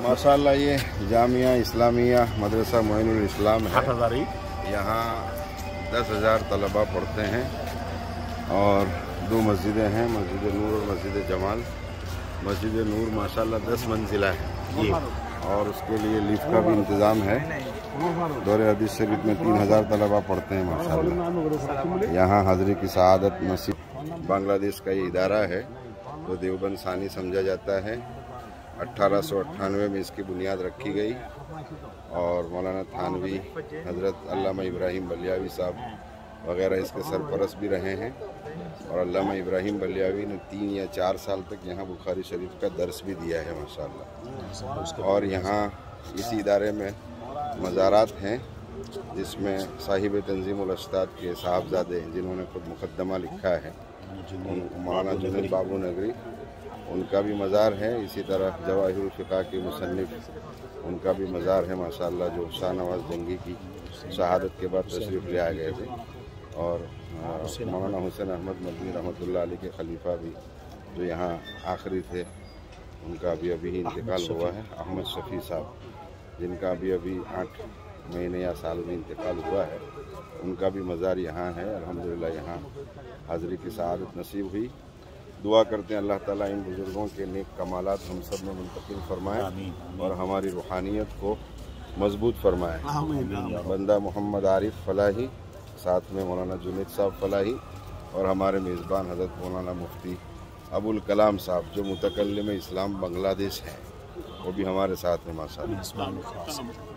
माशाअल्लाह ये जामिया इस्लामिया मदरसा मोइनुल इस्लाम है। यहाँ 10,000 तलबा पढ़ते हैं और 2 मस्जिदें हैं, मस्जिद नूर और मस्जिद जमाल। मस्जिद नूर माशाअल्लाह 10 मंजिला है और उसके लिए लिफ्ट का भी इंतज़ाम है। दौरे हदीस शरीफ में 3,000 तलबा पढ़ते हैं माशाअल्लाह। यहाँ हाज़री की सआदत नसीब बांग्लादेश का ये इदारा है तो देवबंद सानी समझा जाता है। 1898 में इसकी बुनियाद रखी गई और मौलाना थानवी हज़रत अल्लामा इब्राहिम बलियावी साहब वगैरह इसके सरपरस्त भी रहे हैं और अल्लामा इब्राहिम बलियावी ने 3 या 4 साल तक यहाँ बुखारी शरीफ का दर्स भी दिया है माशाअल्लाह। और यहाँ इसी इदारे में मज़ारात हैं जिसमें साहिब तंजीमुल उस्ताद के साहबजादे जिन्होंने खुद मुकद्दमा लिखा है मौलाना जुनैद बाबू नगरी, उनका भी मज़ार है। इसी तरह जवाहिरुल फ़िक़ा के मुसन्निफ़ उनका भी मज़ार है माशाअल्लाह, जो शाहनवाज़ जंगी की शहादत के बाद तशरीफ़ ले आए गए थे। और मौलाना हुसैन अहमद मदनी रहमतुल्लाह अलैह के खलीफा भी जो यहाँ आखिरी थे उनका अभी इंतकाल हुआ है। अहमद शफ़ी साहब जिनका अभी 8 महीने या साल में इंतकाल हुआ है, उनका भी मज़ार यहाँ है। अल्हम्दुलिल्लाह यहाँ हाज़री की सआदत नसीब हुई। दुआ करते हैं अल्लाह ताला इन बुज़ुर्गों के नेक कमालात हम सब में मुंतकिल फरमाए और हमारी रूहानियत को मजबूत फरमाए। बंदा मोहम्मद आरिफ फलाही, साथ में मौलाना जुनैद साहब फलाही और हमारे मेज़बान हज़रत मौलाना मुफ्ती अबुल कलाम साहब जो मुतकल्लिम इस्लाम बांग्लादेश हैं, वो भी हमारे साथ हैं माशाअल्लाह।